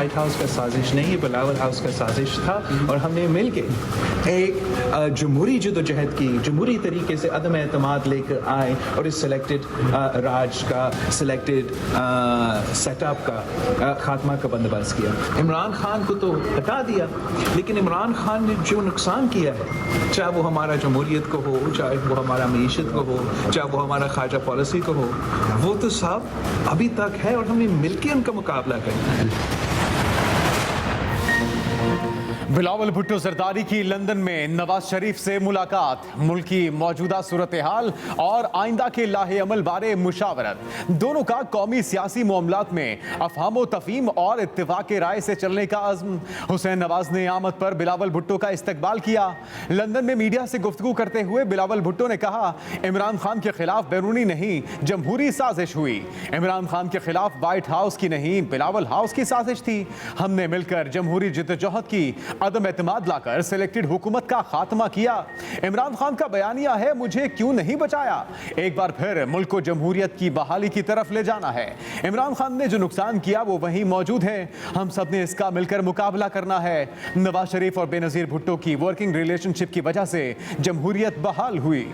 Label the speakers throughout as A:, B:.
A: White house का साजिश नहीं, ये बिलावल हाउस का साजिश था और हमने मिल के एक जमहूरी जदोजहद की, जमहूरी तरीके से अदम एतमाद लेकर आए और इस सिलेक्टेड राज का, सिलेक्टेड सेटअप का खात्मा का बंदोबस्त किया। इमरान खान को तो हटा दिया, लेकिन इमरान खान ने जो नुकसान किया है, चाहे वो हमारा जमहूरियत को हो, चाहे वो हमारा मीशत को हो, चाहे वो हमारा खारजा पॉलिसी को हो, वो तो सब अभी तक है और हमने मिलकर उनका मुकाबला करना है।
B: बिलावल भुट्टो जरदारी की लंदन में नवाज शरीफ से मुलाकात, मुल्क की मौजूदा सूरत हाल और आइंदा के लाहे अमल बारे मुशावरत। दोनों का कौमी सियासी मामलात में अफहाम तफहीम और इत्तेफाक राय से चलने का अज़्म। हुसैन नवाज ने आमद पर बिलावल भुट्टो का इस्तकबाल किया। लंदन में मीडिया से गुफ्तगू करते हुए बिलावल भुट्टो ने कहा, इमरान खान के खिलाफ बैरूनी नहीं जमहूरी साजिश हुई। इमरान खान के खिलाफ वाइट हाउस की नहीं, बिलावल हाउस की साजिश थी। हमने मिलकर जमहूरी जिद्दोजहद की, अदम एतमाद लाकर सिलेक्टेड हुकूमत का खात्मा किया। इमरान खान का बयानिया है, मुझे क्यों नहीं बचाया। एक बार फिर मुल्क को जमहूरियत की बहाली की तरफ ले जाना है। इमरान खान ने जो नुकसान किया वो वहीं मौजूद है, हम सब ने इसका मिलकर मुकाबला करना है। नवाज शरीफ और बेनजीर भुट्टो की वर्किंग रिलेशनशिप की वजह से जमहूरियत बहाल हुई।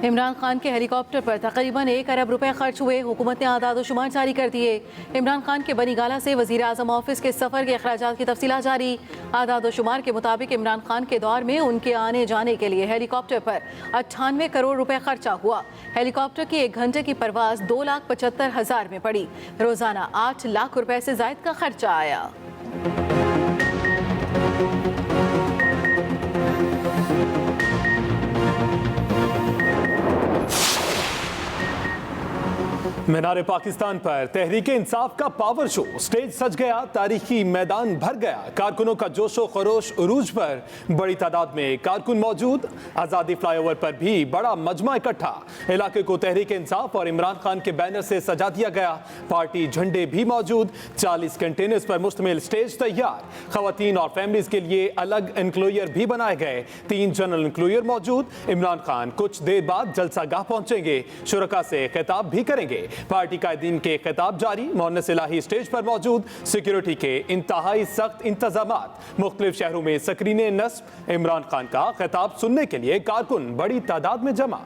C: इमरान खान के हेलीकॉप्टर पर तकरीबन 1 अरब रुपए खर्च हुए। हुकूमत ने आदाद-ओ-शुमार जारी कर दिए। इमरान खान के बनी गाला से वज़ीर आज़म ऑफिस के सफ़र के अखराजात की तफसीलात जारी। आदाद-ओ-शुमार के मुताबिक इमरान खान के दौर में उनके आने जाने के लिए हेलीकॉप्टर पर 98 करोड़ रुपए खर्चा हुआ। हेलीकॉप्टर की 1 घंटे की परवाज़ 2,75,000 में पड़ी। रोज़ाना 8 लाख रुपए से ज़ायद का खर्चा आया।
D: मीनार पाकिस्तान पर तहरीक इंसाफ का पावर शो, स्टेज सज गया, तारीखी मैदान भर गया। कारकुनों का जोशो खरोश उरूज पर, बड़ी तादाद में कारकुन मौजूद। आज़ादी फ्लाईओवर पर भी बड़ा मजमा इकट्ठा। इलाके को तहरीक इंसाफ और इमरान खान के बैनर से सजा दिया गया। पार्टी झंडे भी मौजूद। 40 कंटेनर्स पर मुश्तमिल स्टेज तैयार। खवातीन और फैमिलीज के लिए अलग इंक्लोयर भी बनाए गए। 3 जनरल इंक्लोयर मौजूद। इमरान खान कुछ देर बाद जलसागाह पहुंचेंगे, शुरका से खिताब भी करेंगे। पार्टी कायदीन के खिताब जारी। मोहन्नस इलाही स्टेज पर मौजूद। सिक्योरिटी के इंतहाई सख्त इंतजामात। मुख्तलिफ शहरों में सकरीने नस्ब। इमरान खान का खिताब सुनने के लिए कारकुन बड़ी तादाद में जमा।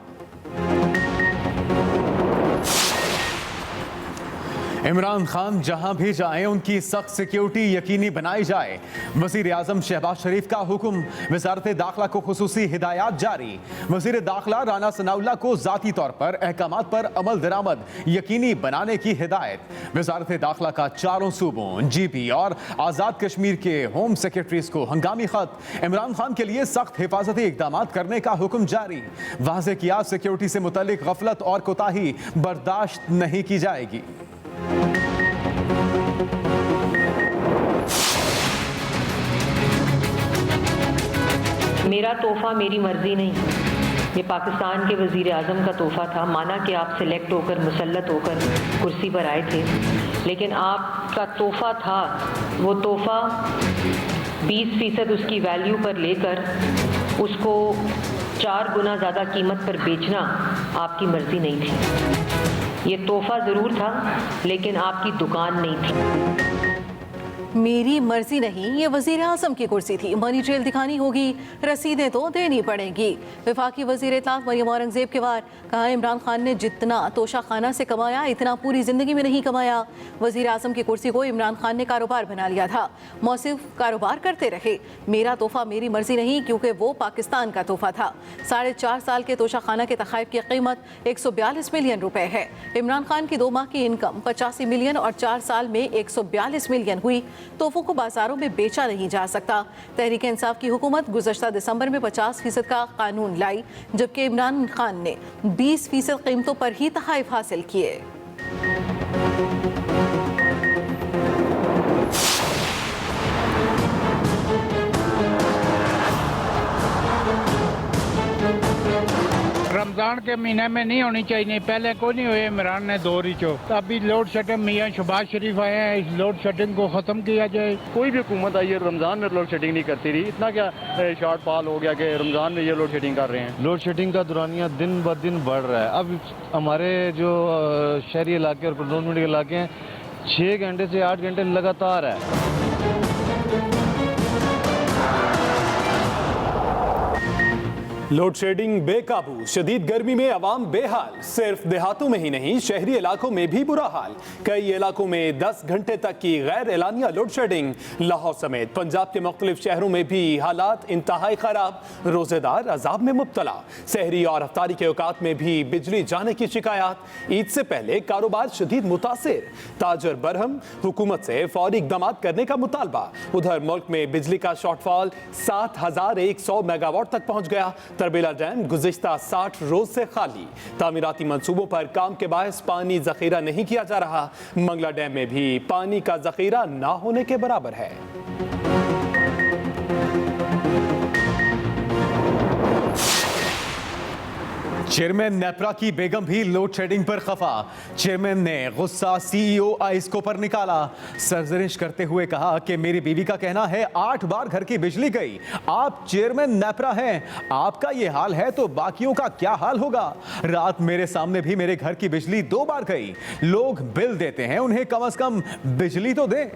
B: इमरान खान जहां भी जाएं उनकी सख्त सिक्योरिटी यकीनी बनाई जाए। वज़ीर आज़म शहबाज शरीफ का हुक्म। वज़ारत दाखिला को खुसूसी हिदायत जारी। वज़ीर दाखिला राना सनाउल्लाह को ज़ाती तौर पर अहकामात पर अमल दरामद यकीनी बनाने की हिदायत। वज़ारत दाखिला का 4 सूबों, GP और आज़ाद कश्मीर के होम सेक्रेटरीज को हंगामी खत। इमरान खान के लिए सख्त हिफाजती इक़दामात करने का हुक्म जारी। वाज़ेह किया, सिक्योरिटी से मुतल्लिक गफलत और कोताही बर्दाश्त नहीं की जाएगी।
E: मेरा तोहफा मेरी मर्जी नहीं, ये पाकिस्तान के वज़ीर आज़म का तोहफा था। माना कि आप सिलेक्ट होकर, मुसल्लत होकर कुर्सी पर आए थे, लेकिन आपका तोहफा था, वो तोहफा 20% उसकी वैल्यू पर लेकर उसको 4 गुना ज़्यादा कीमत पर बेचना आपकी मर्जी नहीं थी। ये तोहफा ज़रूर था, लेकिन आपकी दुकान नहीं थी।
C: मेरी मर्जी नहीं, ये वज़ीर आज़म की कुर्सी थी। मनी ट्रेल दिखानी होगी, रसीदें तो देनी पड़ेंगी। वफाकी वज़ीर इत्तलाफ़ मरियम औरंगज़ेब के वार, कहा इमरान खान ने जितना तोशा खाना से कमाया इतना पूरी ज़िंदगी में नहीं कमाया। वज़ीर आज़म की कुर्सी को इमरान खान ने कारोबार बना लिया था, मौसिफ कारोबार करते रहे। मेरा तोहफा मेरी मर्जी नहीं, क्योंकि वो पाकिस्तान का तोहफा था। 4.5 साल के तोशा खाना के तखाइफ की कीमत 142 मिलियन रुपए है। इमरान खान की 2 माह की इनकम 85 मिलियन और 4 साल में 142 मिलियन हुई। तोहफों को बाजारों में बेचा नहीं जा सकता। तहरीक इंसाफ की हुकूमत गुज़श्ता दिसंबर में 50% का कानून लाई, जबकि इमरान खान ने 20% कीमतों पर ही तहाइफ हासिल किए।
F: रमजान रमजान के महीने में नहीं होनी चाहिए, पहले को नहीं हुए इमरान ने दौर ही चो। तो अभी लोड शेडिंग मियां शहबाज शरीफ आए हैं, इस लोड शेडिंग को खत्म किया जाए।
G: कोई भी हुकूमत आई है रमजान में लोड शेडिंग नहीं करती रही, इतना क्या शॉर्ट फॉल हो गया कि रमजान में ये लोड शेडिंग कर रहे हैं।
H: लोड शेडिंग का दुरानिया दिन ब दिन बढ़ रहा है। अब हमारे जो शहरी इलाके और कंटोनमेंट के इलाके हैं 6 घंटे से 8 घंटे लगातार है।
D: लोड शेडिंग बेकाबू, शदीद गर्मी में आवाम बेहाल। सिर्फ देहातों में ही नहीं, शहरी इलाकों में भी बुरा हाल। कई इलाकों में 10 घंटे तक की गैर एलानिया लोड शेडिंग। लाहौर समेत पंजाब के मुख्तलिफ शहरों में भी हालात इंतहाई खराब, रोजेदार अजाब में मुब्तला। सहरी और अफ्तारी के औकात में भी बिजली जाने की शिकायत। ईद से पहले कारोबार शदीद मुतासिर। ताजर बरहम, हुकूमत से फौरी इकदाम करने का मुतालबा। उधर मुल्क में बिजली का शॉर्टफॉल 7100 मेगावाट तक पहुंच गया। तरबेला डैम गुज़िश्ता 60 रोज से खाली। तामीराती मंसूबों पर काम के बायस पानी जखीरा नहीं किया जा रहा। मंगला डैम में भी पानी का जखीरा ना होने के बराबर है।
B: चेयरमैन नेपरा की बेगम भी लोड शेडिंग पर खफा। चेयरमैन ने गुस्सा सीईओ आइस्को पर निकाला। सरजरिश करते हुए कहा कि मेरी बीवी का कहना है 8 बार घर की बिजली गई। आप चेयरमैन नेपरा हैं, आपका ये हाल है तो बाकियों का क्या हाल होगा। रात मेरे सामने भी मेरे घर की बिजली 2 बार गई। लोग बिल देते हैं, उन्हें कम से कम बिजली तो दें।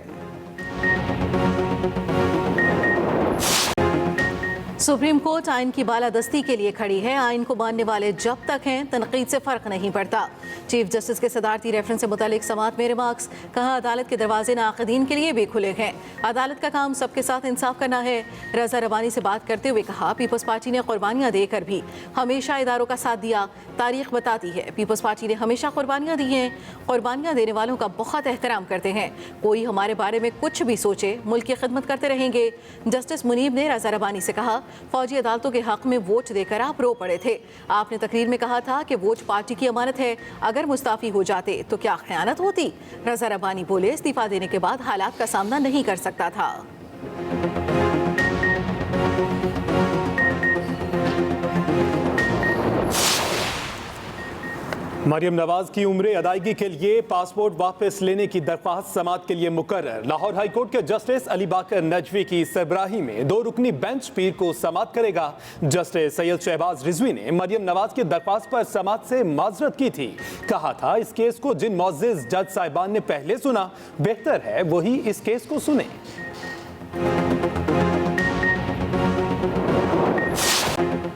C: सुप्रीम कोर्ट आइन की बालादस्ती के लिए खड़ी है। आइन को मानने वाले जब तक हैं, तनकीद से फर्क नहीं पड़ता। चीफ जस्टिस के सदारती रेफरेंस से मुतालिक समात में रिमार्क्स। कहा अदालत के दरवाजे नाक़दीन के लिए भी खुले हैं। अदालत का काम सबके साथ इंसाफ करना है। रजा रबानी से बात करते हुए कहा पीपल्स पार्टी ने कुर्बानियाँ देकर भी हमेशा इदारों का साथ दिया। तारीख बताती है पीपल्स पार्टी ने हमेशा कुर्बानियाँ दी हैं। कुर्बानियाँ देने वालों का बहुत एहतराम करते हैं। कोई हमारे बारे में कुछ भी सोचे, मुल्क की खिदमत करते रहेंगे। जस्टिस मुनीब ने रजा रबानी से कहा फौजी अदालतों के हक में वोट देकर आप रो पड़े थे। आपने तकरीर में कहा था कि वोट पार्टी की अमानत है, अगर मुस्ताफी हो जाते तो क्या खयानत होती। रजा रबानी बोले इस्तीफा देने के बाद हालात का सामना नहीं कर सकता था।
D: मरियम नवाज की उम्र अदायगी के लिए पासपोर्ट वापस लेने की दरख्वास्त समात के लिए मुकर्रर। लाहौर हाई कोर्ट के जस्टिस अली बाकर नजवी की सरबराही में 2 रुकनी बेंच पीर को समात करेगा। जस्टिस सैयद शहबाज रिजवी ने मरियम नवाज की दरख्वास्त पर समात से माजरत की थी। कहा था इस केस को जिन मोअज़्ज़िज़ जज साहिबान ने पहले सुना, बेहतर है वही इस केस को सुने।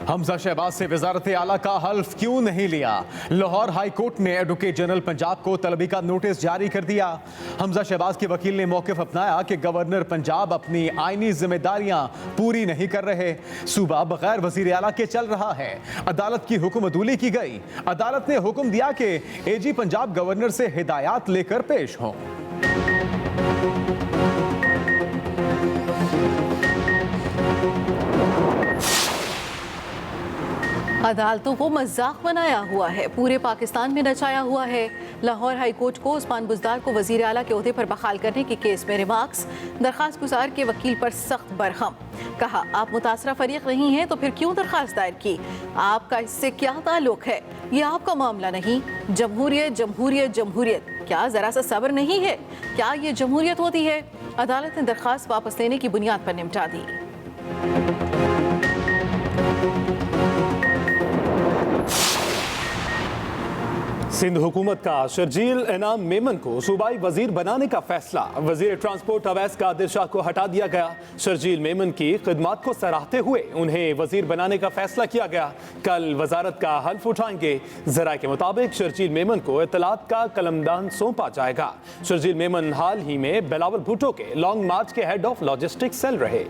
B: हमजा शहबाज से वजारत आला का हल्फ क्यों नहीं लिया। लाहौर हाई कोर्ट ने एडवोकेट जनरल पंजाब को तलबी का नोटिस जारी कर दिया। हमजा शहबाज के वकील ने मौक़िफ़ अपनाया कि गवर्नर पंजाब अपनी आईनी जिम्मेदारियां पूरी नहीं कर रहे। सूबा बगैर वजीर आला के चल रहा है। अदालत की हुक्म अदूली की गई। अदालत ने हुक्म दिया कि एजी पंजाब गवर्नर से हिदायत लेकर पेश हों।
C: अदालतों को मजाक बनाया हुआ है, पूरे पाकिस्तान में नचाया हुआ है। लाहौर हाई कोर्ट को उस्मान बुज़दार को वज़ीर आला के ओहदे पर बहाल करने के केस में रिमार्क्स। दरख्वास्त गुजार के वकील पर सख्त बरहम। कहा आप मुतासरा फरीक नहीं हैं तो फिर क्यों दरख्वास्त दायर की। आपका इससे क्या ताल्लुक है, ये आपका मामला नहीं। जमहूरियत जमहूरियत जमहूरियत, क्या ज़रा सा सब्र नहीं है। क्या ये जमहूरियत होती है। अदालत ने दरख्वास्त वापस लेने की बुनियाद पर निपटा दी।
D: सिंध हुकूमत का शर्जील इनाम मेमन को सूबाई वजीर बनाने का फैसला। वजीर ट्रांसपोर्ट अवैस कादिर शाह को हटा दिया गया। शर्जील मेमन की खिदमत को सराहते हुए उन्हें वजीर बनाने का फैसला किया गया। कल वजारत का हल्फ उठाएंगे। जराये के मुताबिक शर्जील मेमन को इत्तलात का कलमदान सौंपा जाएगा। शर्जील मेमन हाल ही में बिलावल भुट्टो के लॉन्ग मार्च के हेड ऑफ लॉजिस्टिक्स सेल रहे।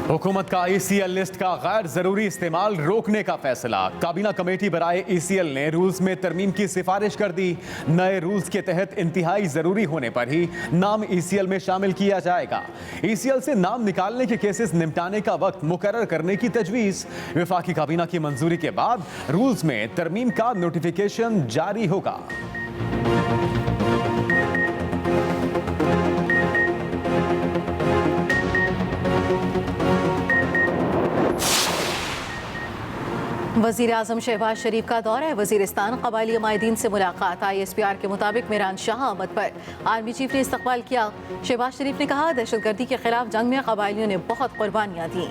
B: हुकूमत का ECL लिस्ट का गैर जरूरी इस्तेमाल रोकने का फैसला। काबीना कमेटी बराए ECL ने रूल्स में तरमीम की सिफारिश कर दी। नए रूल्स के तहत इंतहाई जरूरी होने पर ही नाम ECL में शामिल किया जाएगा। ECL से नाम निकालने के केसेस निपटाने का वक्त मुकर्रर करने की तजवीज़। वफाकी काबीना की मंजूरी के बाद रूल्स में तरमीम का नोटिफिकेशन जारी होगा।
C: वज़ीर आज़म शहबाज शरीफ का दौरा वज़ीरिस्तान, क़बाइली अमायदीन से मुलाकात। ISPR के मुताबिक मीरान शाह अहमद पर आर्मी चीफ ने इस्तकबाल किया। शहबाज शरीफ ने कहा, दहशतगर्दी के खिलाफ जंग में क़बाइलियों ने बहुत कुर्बानियाँ दी।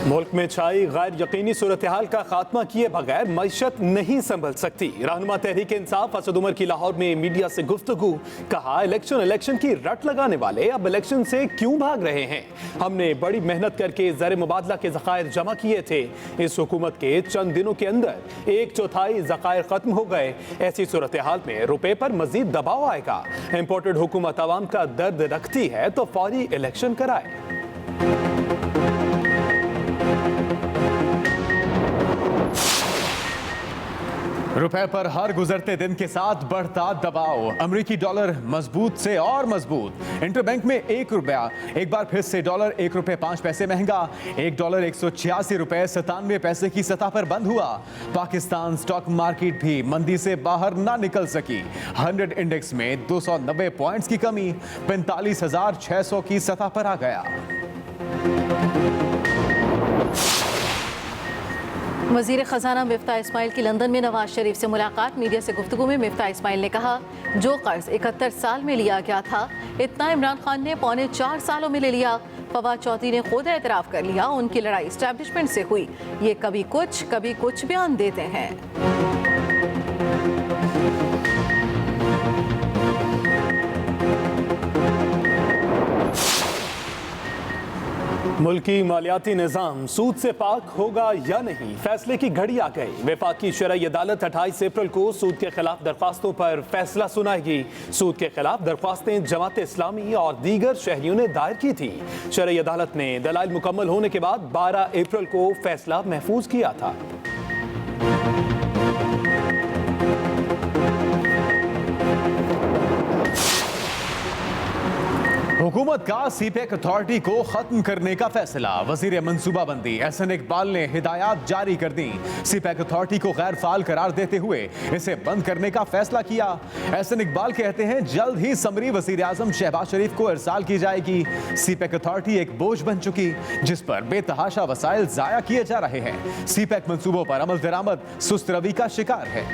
D: मुल्क में छाई गैर यकीनी सूरत हाल का खात्मा किए बगैर मईशत नहीं संभल सकती। रहनुमा तहरीक इंसाफ असद उमर की लाहौर में मीडिया से गुफ्तगू, कहा इलेक्शन की रट लगाने वाले अब इलेक्शन से क्यों भाग रहे हैं। हमने बड़ी मेहनत करके ज़र मुबादला के ज़खायर जमा किए थे। इस हुकूमत के चंद दिनों के अंदर 1/4 ज़खायर खत्म हो गए। ऐसी सूरत हाल में रुपए पर मजीद दबाव आएगा। इम्पोर्टेड हुकूमत आवाम का दर्द रखती है तो फौरी इलेक्शन कराए।
B: रुपए पर हर गुजरते दिन के साथ बढ़ता दबाव। अमेरिकी डॉलर मजबूत से और मजबूत। इंटरबैंक में 1 रुपया एक बार फिर से $1 1.05 महंगा। $1 186.97 की सतह पर बंद हुआ। पाकिस्तान स्टॉक मार्केट भी मंदी से बाहर ना निकल सकी। 100 इंडेक्स में 290 पॉइंट्स की कमी 45,600 की सतह पर आ गया।
C: वज़ीर ख़जाना मिफ्ता इस्माइल की लंदन में नवाज शरीफ से मुलाकात। मीडिया से गुफ्तगू में मिफ्ता इस्माइल ने कहा, जो कर्ज 71 साल में लिया गया था, इतना इमरान खान ने 4.25 सालों में ले लिया। फवाद चौधरी ने खुद एतराफ़ कर लिया, उनकी लड़ाई इस्टेब्लिशमेंट से हुई। ये कभी कुछ बयान देते हैं।
D: मुल्की मालियाती निज़ाम सूद से पाक होगा या नहीं, फैसले की घड़ी आ गई। वफाकी शरई अदालत 28 अप्रैल को सूद के खिलाफ दरख्वास्तों पर फैसला सुनाएगी। सूद के खिलाफ दरख्वास्तें जमात इस्लामी और दीगर शहरियों ने दायर की थी। शरई अदालत ने दलाइल मुकम्मल होने के बाद 12 अप्रैल को फैसला महफूज किया था।
B: हुकूमत का सीपेक अथॉरिटी को खत्म करने का फैसला। वजीर मंसूबाबंदी एहसन इकबाल ने हिदायत जारी कर दी। सीपेक अथॉरिटी को गैर फाल करार देते हुए इसे बंद करने का फैसला किया। एहसन इकबाल कहते हैं, जल्द ही समरी वजीर आजम शहबाज शरीफ को इरसाल की जाएगी। सीपेक अथॉरिटी एक बोझ बन चुकी, जिस पर बेतहाशा वसाइल जाया किए जा रहे हैं। सीपेक मंसूबों पर अमल दरामद सुस्त रवि का शिकार है।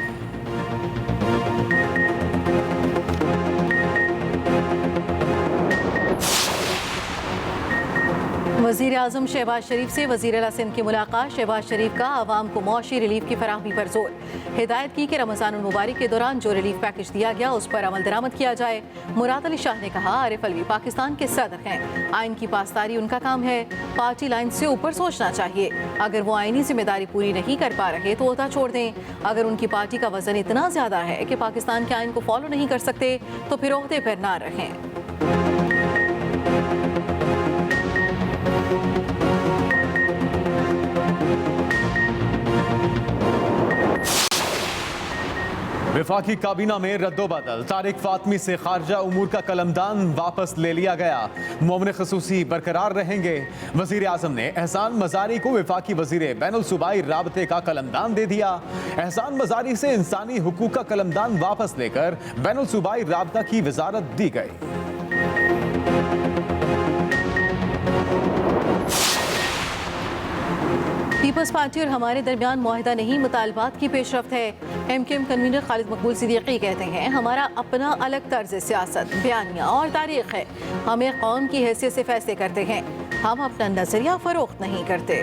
C: वज़ीर आज़म शहबाज शरीफ से वज़ीर आला सिंध की मुलाकात। शहबाज शरीफ का आवाम को मौशी रिलीफ की फराहमी पर जोर। हिदायत की कि रमज़ान मुबारक के दौरान जो रिलीफ पैकेज दिया गया उस पर अमल दरामद किया जाए। मुराद अली शाह ने कहा, आरिफ अलवी पाकिस्तान के सदर हैं, आइन की पासदारी उनका काम है। पार्टी लाइन से ऊपर सोचना चाहिए। अगर वो आइनी जिम्मेदारी पूरी नहीं कर पा रहे तो ओहदा छोड़ दें। अगर उनकी पार्टी का वजन इतना ज़्यादा है कि पाकिस्तान के आइन को फॉलो नहीं कर सकते तो फिर ओहदे पर ना रहें।
B: वफाकी काबीना में रद्दोबदल। तारिक फातमी से खारजा उमूर का कलमदान वापस ले लिया गया। मोमिन खसूसी बरकरार रहेंगे। वजीर आजम ने एहसान मजारी को वफाकी वजीर बैनुल सूबाई राबते का कलमदान दे दिया। एहसान मजारी से इंसानी हुकूक का कलमदान वापस लेकर बैनुल सूबाई राबता की वजारत दी गई।
C: पीपल्स पार्टी और हमारे दरमियान मुआहिदा नहीं, मुतालबात की पेशरफ्त है। MKM कन्वीनर खालिद मकबूल सिद्दीकी कहते हैं, हमारा अपना अलग तर्ज सियासत, बयानिया और तारीख है। हम एक कौम की हैसियत से फैसले करते हैं, हम अपना नजरिया फरोख्त नहीं करते।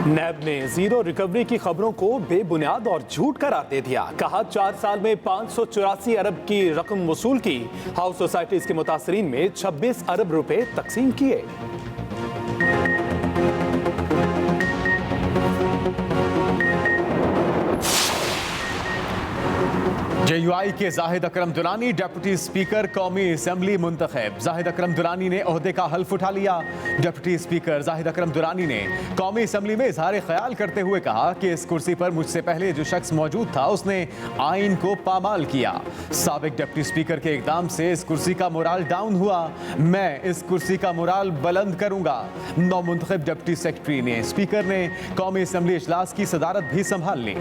D: नैब ने जीरो रिकवरी की खबरों को बेबुनियाद और झूठ करार दे दिया। कहा 4 साल में 584 अरब की रकम वसूल की। हाउस सोसाइटीज के मुतासरीन में 26 अरब रुपए तकसीम किए।
B: JUI के जाहिद अकरम दुरानी डिप्टी स्पीकर कौमी असेंबली मुंतखब। जाहिद अकरम दुरानी ने ओहदे का हल्फ उठा लिया। डिप्टी स्पीकर जाहिद अकरम दुरानी ने कौमी असेंबली में इजहार ख्याल करते हुए कहा कि इस कुर्सी पर मुझसे पहले जो शख्स मौजूद था उसने आइन को पामाल किया। साबिक डिप्टी स्पीकर के इकदाम से इस कुर्सी का मोराल डाउन हुआ। मैं इस कुर्सी का मोराल बुलंद करूंगा। नौ मुंतखब डिप्टी सेक्रेटरी ने स्पीकर ने कौमी असेंबली इजलास की सदारत भी संभाल ली।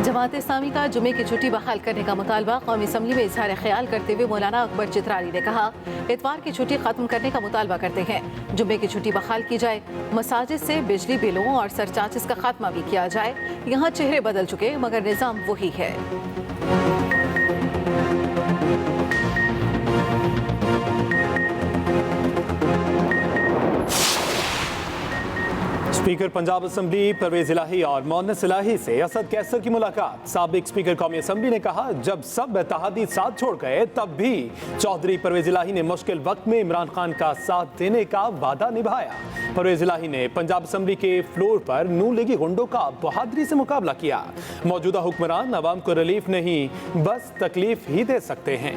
C: जमात इस्लामी का जुमे की छुट्टी बहाल करने का मुतालबा। कौमी असेंबली में इजहार ख्याल करते हुए मौलाना अकबर चित्राली ने कहा, इतवार की छुट्टी खत्म करने का मुतालबा करते हैं। जुमे की छुट्टी बहाल की जाए। मसाजिद से बिजली बिलों और सरचार्जेस का खात्मा भी किया जाए। यहाँ चेहरे बदल चुके मगर निज़ाम वही है।
D: स्पीकर पंजाब असेंबली परवेज इलाही और मोहन्नस इलाही से असद कैसर की मुलाकात। साबिक स्पीकर कौमी असेंबली ने कहा, जब सब इत्तेहादी साथ छोड़ गए तब भी चौधरी परवेज इलाही ने मुश्किल वक्त में इमरान खान का साथ देने का वादा निभाया। परवेज इलाही ने पंजाब असेंबली के फ्लोर पर नून लीगी गुंडों का बहादुरी से मुकाबला किया। मौजूदा हुक्मरान अवाम को रिलीफ नहीं बस तकलीफ ही दे सकते हैं।